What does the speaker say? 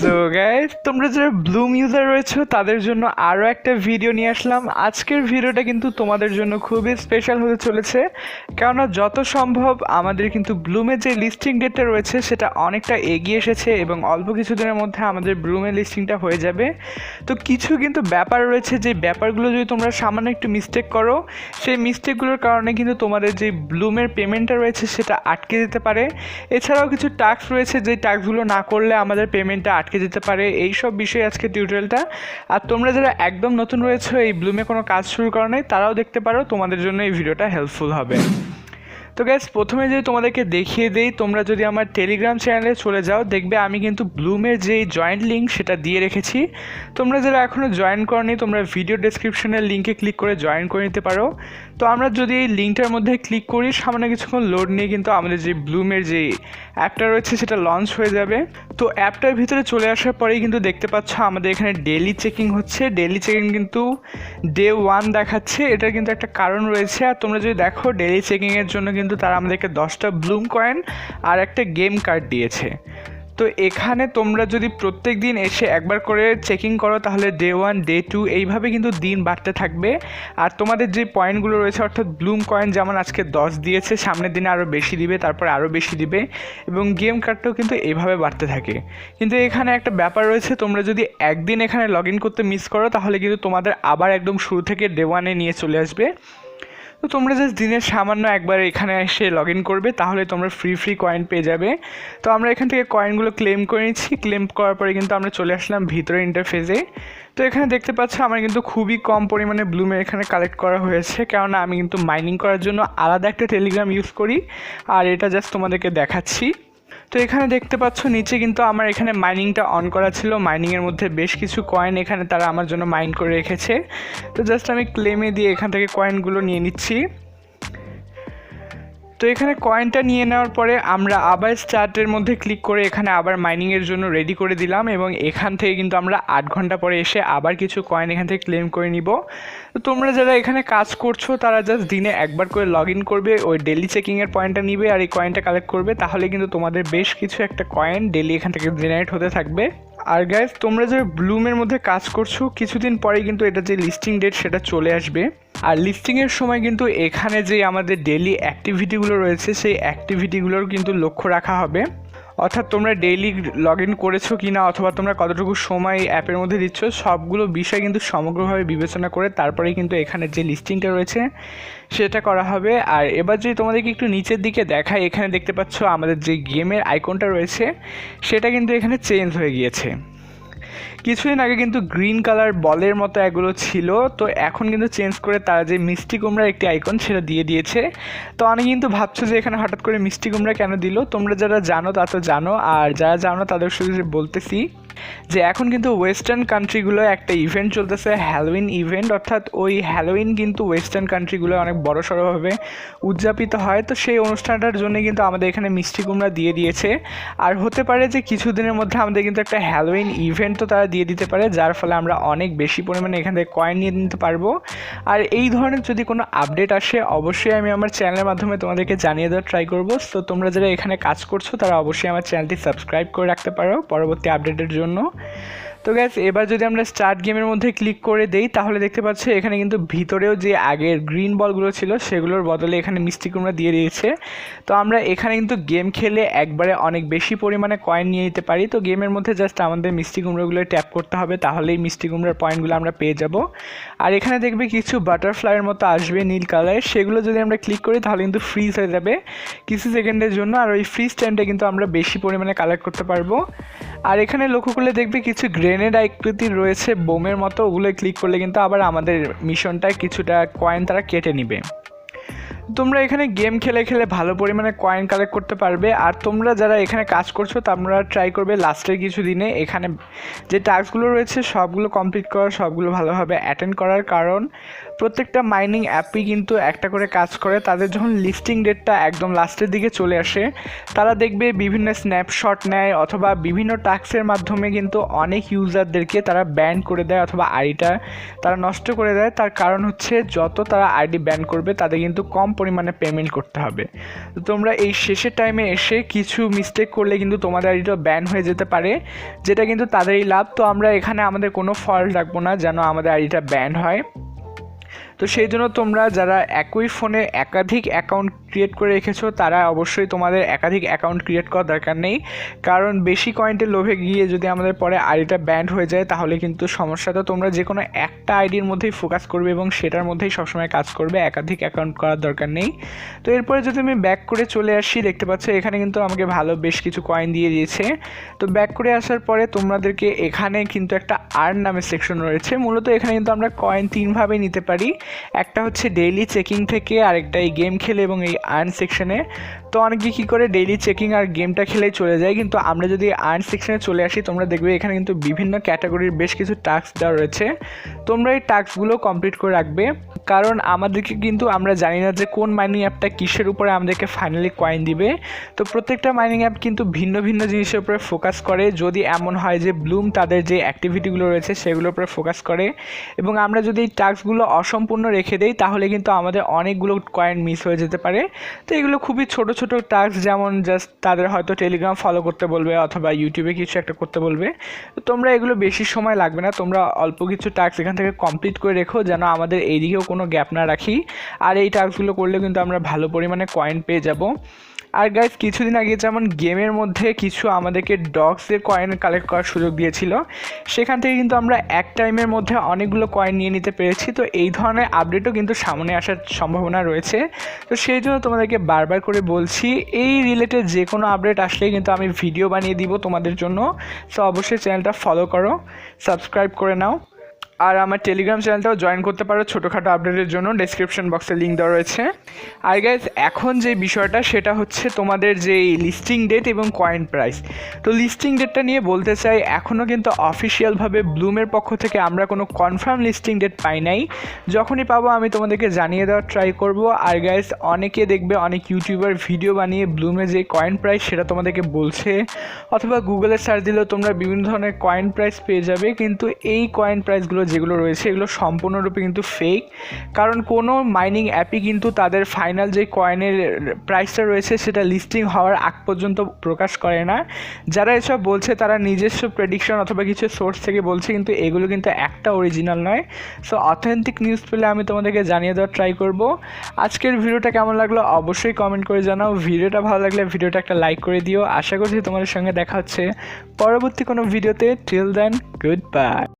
So guys, তোমরা যারা Bloom user রয়েছে তাদের জন্য আরও একটা ভিডিও নিয়ে আসলাম। আজকের ভিডিওটা কিন্তু তোমাদের জন্য খুবই স্পেশাল হতে চলেছে, কেননা যত সম্ভব আমাদের কিন্তু ব্লুমের যে লিস্টিং ডেটটা রয়েছে সেটা অনেকটা এগিয়ে এসেছে এবং অল্প কিছুদিনের মধ্যে আমাদের ব্লুমের লিস্টিংটা হয়ে যাবে। তো কিছু কিন্তু ব্যাপার রয়েছে, যে ব্যাপারগুলো যদি তোমরা সামান্য একটু মিস্টেক করো, সেই মিস্টেকগুলোর কারণে কিন্তু তোমাদের যে ব্লুমের পেমেন্টটা রয়েছে সেটা আটকে যেতে পারে। এছাড়াও কিছু টাস্ক রয়েছে, যে টাস্কগুলো না করলে আমাদের পেমেন্টটা আটকে যেতে পারে। এই সব বিষয়ে আজকে টিউটোরিয়ালটা। আর তোমরা যারা একদম নতুন রয়েছে, এই ব্লুমে কোনো কাজ শুরু করো নাই, তারাও দেখতে পারো, তোমাদের জন্য এই ভিডিওটা হেল্পফুল হবে। তো গ্যাস, প্রথমে যদি তোমাদেরকে দেখিয়ে দেই, তোমরা যদি আমার টেলিগ্রাম চ্যানেলে চলে যাও, দেখবে আমি কিন্তু ব্লুমের যে জয়েন্ট লিঙ্ক সেটা দিয়ে রেখেছি। তোমরা যারা এখনও জয়েন করনি, তোমরা ভিডিও ডেসক্রিপশনের লিঙ্কে ক্লিক করে জয়েন করে নিতে পারো। তো আমরা যদি এই লিঙ্কটার মধ্যে ক্লিক করি, সামান্য কিছুক্ষণ লোড নিয়ে কিন্তু আমাদের যে ব্লুমের যে অ্যাপটা রয়েছে সেটা লঞ্চ হয়ে যাবে। তো অ্যাপটার ভিতরে চলে আসার পরেই কিন্তু দেখতে পাচ্ছ আমাদের এখানে ডেইলি চেকিং হচ্ছে। ডেইলি চেকিং কিন্তু ডে 1 দেখাচ্ছে। এটার কিন্তু একটা কারণ রয়েছে। আর তোমরা যদি দেখো, ডেইলি চেকিংয়ের জন্য কিন্তু তারা আমাদেরকে 10টা ব্লুম কয়েন আর একটা গেম কার্ড দিয়েছে। তো এখানে তোমরা যদি প্রত্যেক দিন এসে একবার করে চেকিং করো, তাহলে ডে 1, ডে 2 এইভাবে কিন্তু দিন বাড়তে থাকবে। আর তোমাদের যে পয়েন্টগুলো রয়েছে, অর্থাৎ ব্লুম কয়েন যেমন আজকে 10 দিয়েছে, সামনের দিনে আরও বেশি দিবে, তারপর আরও বেশি দিবে, এবং গেম কার্ডটাও কিন্তু এইভাবে বাড়তে থাকে। কিন্তু এখানে একটা ব্যাপার রয়েছে, তোমরা যদি একদিন এখানে লগ ইন করতে মিস করো, তাহলে কিন্তু তোমাদের আবার একদম শুরু থেকে ডে 1-এ নিয়ে চলে আসবে। তো তোমরা জাস্ট দিনের সামান্য একবার এখানে এসে লগ ইন করবে, তাহলে তোমরা ফ্রি কয়েন পেয়ে যাবে। তো আমরা এখান থেকে কয়েনগুলো ক্লেম করে নিচ্ছি। ক্লেম করার পরে কিন্তু আমরা চলে আসলাম ভিতরে ইন্টারফেসে। তো এখানে দেখতে পাচ্ছ আমার কিন্তু খুবই কম পরিমাণে ব্লুমে এখানে কালেক্ট করা হয়েছে, কেননা আমি কিন্তু মাইনিং করার জন্য আলাদা একটা টেলিগ্রাম ইউজ করি। আর এটা জাস্ট তোমাদেরকে দেখাচ্ছি। তো এখানে দেখতে পাচ্ছ নিচে কিন্তু আমার এখানে মাইনিংটা অন করা ছিল। মাইনিংয়ের মধ্যে বেশ কিছু কয়েন এখানে তারা আমার জন্য মাইন করে রেখেছে। তো জাস্ট আমি ক্লেমে দিয়ে এখান থেকে কয়েনগুলো নিয়ে নিচ্ছি। তো এখানে কয়েনটা নিয়ে নেওয়ার পরে আমরা আবার স্টার্টের মধ্যে ক্লিক করে এখানে আবার মাইনিংয়ের জন্য রেডি করে দিলাম, এবং এখান থেকে কিন্তু আমরা 8 ঘন্টা পরে এসে আবার কিছু কয়েন এখান থেকে ক্লেম করে নিব। তো তোমরা যারা এখানে কাজ করছো, তারা জাস্ট দিনে একবার করে লগ ইন করবে, ওই ডেলি চেকিংয়ের পয়েন্টটা নিবে আর এই কয়েনটা কালেক্ট করবে, তাহলে কিন্তু তোমাদের বেশ কিছু একটা কয়েন ডেলি এখান থেকে জেনারেট হতে থাকবে। আর গাইজ, তোমরা যে ব্লুমের মধ্যে কাজ করছো, কিছুদিন পরেই কিন্তু এটা যে লিস্টিং ডেট সেটা চলে আসবে। আর লিস্টিংয়ের সময় কিন্তু এখানে যে আমাদের ডেইলি অ্যাক্টিভিটিগুলো রয়েছে, সেই অ্যাক্টিভিটিগুলোর কিন্তু লক্ষ্য রাখা হবে। অর্থাৎ তোমরা ডেইলি লগ ইন করেছো কি না, অথবা তোমরা কতটুকু সময় অ্যাপের মধ্যে দিচ্ছ, সবগুলো বিষয় কিন্তু সমগ্রভাবে বিবেচনা করে তারপরেই কিন্তু এখানে যে লিস্টিংটা রয়েছে সেটা করা হবে। আর এবার যদি তোমাদেরকে একটু নিচের দিকে দেখায়, এখানে দেখতে পাচ্ছ আমাদের যে গেমের আইকনটা রয়েছে সেটা কিন্তু এখানে চেঞ্জ হয়ে গিয়েছে। কিছুদিন আগে কিন্তু গ্রিন কালার বলের মতো এগুলো ছিল, তো এখন কিন্তু চেঞ্জ করে তারা যে মিষ্টি কুমড়ার একটি আইকন সেটা দিয়ে দিয়েছে। তো অনেকে কিন্তু ভাবছো যে এখানে হঠাৎ করে মিষ্টি কুমড়া কেন দিল। তোমরা যারা জানো তা তো জানো, আর যারা জানো তাদের শুধু বলতেছি যে এখন কিন্তু ওয়েস্টার্ন কান্ট্রিগুলো একটা ইভেন্ট চলতেছে, হ্যালোউইন ইভেন্ট। অর্থাৎ ওই হ্যালোউইন কিন্তু ওয়েস্টার্ন কান্ট্রিগুলো অনেক বড়সড়ভাবে উদযাপিত হয়। তো সেই অনুষ্ঠানটার জন্য কিন্তু আমাদের এখানে মিষ্টি কুমড়া দিয়ে দিয়েছে। আর হতে পারে যে কিছুদিনের মধ্যে আমাদের কিন্তু একটা হ্যালোউইন ইভেন্ট তো তারা দিয়ে দিতে পারে, যার ফলে আমরা অনেক বেশি পরিমাণে এখান থেকে কয়েন নিয়ে নিতে পারবো। আর এই ধরনের যদি কোনো আপডেট আসে, অবশ্যই আমি আমার চ্যানেলের মাধ্যমে তোমাদেরকে জানিয়ে দেওয়ার ট্রাই করবো। তো তোমরা যারা এখানে কাজ করছো, তারা অবশ্যই আমার চ্যানেলটি সাবস্ক্রাইব করে রাখতে পারো পরবর্তী আপডেটের জন্য। তো গ্যাস, এবার যদি আমরা স্টার্ট গেমের মধ্যে ক্লিক করে দেই, তাহলে দেখতে পাচ্ছি এখানে কিন্তু ভিতরেও যে আগের গ্রিন বলগুলো ছিল সেগুলোর বদলে এখানে মিষ্টি কুমড়া দিয়ে দিয়েছে। তো আমরা এখানে কিন্তু গেম খেলে একবারে অনেক বেশি পরিমাণে কয়েন নিয়ে নিতে পারি। তো গেমের মধ্যে জাস্ট আমাদের মিষ্টি কুমড়োগুলো ট্যাপ করতে হবে, তাহলেই মিষ্টি কুমড়ার পয়েন্টগুলো আমরা পেয়ে যাব। আর এখানে দেখবে কিছু বাটারফ্লাইয়ের মতো আসবে নীল কালারের, সেগুলো যদি আমরা ক্লিক করি তাহলে কিন্তু ফ্রিজ হয়ে যাবে কিছু সেকেন্ডের জন্য। আর ওই ফ্রিজ টাইমটা কিন্তু আমরা বেশি পরিমাণে কালেক্ট করতে পারবো। আর এখানে লক্ষ্য করলে দেখবে কিছু গ্রেনেড আকৃতির রয়েছে বোমের মতো, ওগুলো ক্লিক করলে কিন্তু আবার আমাদের মিশনটায় কিছুটা কয়েন তারা কেটে নিবে। তোমরা এখানে গেম খেলে খেলে ভালো পরিমাণে কয়েন কালেক্ট করতে পারবে। আর তোমরা যারা এখানে কাজ করছো, তোমরা ট্রাই করবে লাস্টের কিছু দিনে এখানে যে টাস্কগুলো রয়েছে সবগুলো কমপ্লিট করার, সবগুলো ভালোভাবে অ্যাটেন্ড করার। কারণ প্রত্যেকটা মাইনিং অ্যাপই কিন্তু একটা করে কাজ করে। তাদের যখন লিস্টিং ডেটটা একদম লাস্টের দিকে চলে আসে, তারা দেখবে বিভিন্ন স্ন্যাপশট নেয়, অথবা বিভিন্ন টাস্কের মাধ্যমে কিন্তু অনেক ইউজারদেরকে তারা ব্যান করে দেয়, অথবা আইডিটা তারা নষ্ট করে দেয়। তার কারণ হচ্ছে যত তারা আইডি ব্যান করবে, তাদের কিন্তু কম পরিমাণে পেমেন্ট করতে হবে। তো তোমরা এই শেষের টাইমে এসে কিছু মিস্টেক করলে কিন্তু তোমাদের আইডিটা ব্যান হয়ে যেতে পারে, যেটা কিন্তু তাদেরই লাভ। তো আমরা এখানে আমাদের কোনো ফল্ট রাখবো না যেন আমাদের আইডিটা ব্যান হয়। তো সেই জন্য তোমরা যারা একই ফোনে একাধিক অ্যাকাউন্ট ক্রিয়েট করে রেখেছো তারা অবশ্যই তোমাদের একাধিক অ্যাকাউন্ট ক্রিয়েট করার দরকার নেই, কারণ বেশি কয়েন্টের লোভে গিয়ে যদি আমাদের পরে আইডিটা ব্যান্ড হয়ে যায় তাহলে কিন্তু সমস্যা। তো তোমরা যে কোনো একটা আইডির মধ্যেই ফোকাস করবে এবং সেটার মধ্যেই সবসময় কাজ করবে, একাধিক অ্যাকাউন্ট করার দরকার নেই। তো এরপরে যদি আমি ব্যাক করে চলে আসি, দেখতে পাচ্ছ এখানে কিন্তু আমাকে ভালো বেশ কিছু কয়েন দিয়ে দিয়েছে। তো ব্যাক করে আসার পরে তোমাদেরকে এখানে কিন্তু একটা আর্ন নামের সেকশন রয়েছে। মূলত এখানে কিন্তু আমরা কয়েন তিনভাবে নিতে পারি, একটা হচ্ছে ডেইলি চেকিং থেকে, আরেকটা এই গেম খেলে এবং এই আর্ন সেকশনে। তো অনেকে কী করে ডেইলি চেকিং আর গেমটা খেলেই চলে যায়, কিন্তু আমরা যদি আর্ন সেকশনে চলে আসি তোমরা দেখবে এখানে কিন্তু বিভিন্ন ক্যাটাগরির বেশ কিছু টাস্ক দেওয়া রয়েছে। তোমরা এই টাস্কগুলো কমপ্লিট করে রাখবে, কারণ আমাদেরকে কিন্তু আমরা জানি না যে কোন মাইনিং অ্যাপটা কিসের উপরে আমাদেরকে ফাইনালি কয়েন দিবে। তো প্রত্যেকটা মাইনিং অ্যাপ কিন্তু ভিন্ন ভিন্ন জিনিসের উপরে ফোকাস করে। যদি এমন হয় যে ব্লুম তাদের যে অ্যাক্টিভিটিগুলো রয়েছে সেগুলোর উপরে ফোকাস করে এবং আমরা যদি এই টাস্কগুলো অসম্পূর্ণ রেখে দেই তাহলে কিন্তু আমাদের অনেকগুলো কয়েন মিস হয়ে যেতে পারে। তো এগুলো খুবই ছোট ছোট টাস্ক, যেমন জাস্ট তাদের হয়তো টেলিগ্রাম ফলো করতে বলবে অথবা ইউটিউবে কিছু একটা করতে বলবে। তো তোমরা এগুলো বেশি সময় লাগবে না, তোমরা অল্প কিছু টাস্ক এখান থেকে কমপ্লিট করে রেখো যেন আমাদের এইদিকেও কোনো গ্যাপ না রাখি। আর এই টাস্কগুলো করলে কিন্তু আমরা ভালো পরিমাণে কয়েন পেয়ে যাব। আর গাইজ কিছুদিন আগে যেমন গেমের মধ্যে কিছু আমাদেরকে ডগসের কয়েন কালেক্ট করার সুযোগ দিয়েছিল, সেখান থেকে কিন্তু আমরা এক টাইমের মধ্যে অনেকগুলো কয়েন নিয়ে নিতে পেরেছি। তো এই ধরনের আপডেটও কিন্তু সামনে আসার সম্ভাবনা রয়েছে। তো সেই জন্য তোমাদেরকে বারবার করে বলছি, এই রিলেটেড যে কোনো আপডেট আসলেই কিন্তু আমি ভিডিও বানিয়ে দিব তোমাদের জন্য। সো অবশ্যই চ্যানেলটা ফলো করো, সাবস্ক্রাইব করে নাও, আর আমার টেলিগ্রাম চ্যানেলটাও জয়েন করতে পারো ছোটোখাটো আপডেটের জন্য, ডেসক্রিপশন বক্সে লিঙ্ক দেওয়া রয়েছে। আর গাইজ এখন যে বিষয়টা সেটা হচ্ছে তোমাদের যে লিস্টিং ডেট এবং কয়েন প্রাইস। তো লিস্টিং ডেটটা নিয়ে বলতে চাই, এখনও কিন্তু অফিসিয়ালভাবে ব্লুমের পক্ষ থেকে আমরা কোনো কনফার্ম লিস্টিং ডেট পাই নাই। যখনই পাবো আমি তোমাদেরকে জানিয়ে দেওয়ার ট্রাই করব। আর গাইজ অনেকে দেখবে অনেক ইউটিউবার ভিডিও বানিয়ে ব্লুমে যে কয়েন প্রাইস সেটা তোমাদেরকে বলছে, অথবা গুগলে সার্চ দিলেও তোমরা বিভিন্ন ধরনের কয়েন প্রাইস পেয়ে যাবে, কিন্তু এই কয়েন প্রাইসগুলো যেগুলো রয়েছে এগুলো সম্পূর্ণরূপে কিন্তু ফেক। কারণ কোনো মাইনিং অ্যাপই কিন্তু তাদের ফাইনাল যে কয়েনের প্রাইসটা রয়েছে সেটা লিস্টিং হওয়ার আগ পর্যন্ত প্রকাশ করে না। যারা এসব বলছে তারা নিজস্ব প্রেডিকশন অথবা কিছু সোর্স থেকে বলছে, কিন্তু এগুলো কিন্তু একটা অরিজিনাল নয়। সো অথেন্টিক নিউজ পেলে আমি তোমাদেরকে জানিয়ে দেওয়ার ট্রাই করব। আজকের ভিডিওটা কেমন লাগলো অবশ্যই কমেন্ট করে জানাও। ভিডিওটা ভালো লাগলে ভিডিওটা একটা লাইক করে দিও। আশা করছি তোমাদের সঙ্গে দেখা হচ্ছে পরবর্তী কোনো ভিডিওতে। Till then, good by.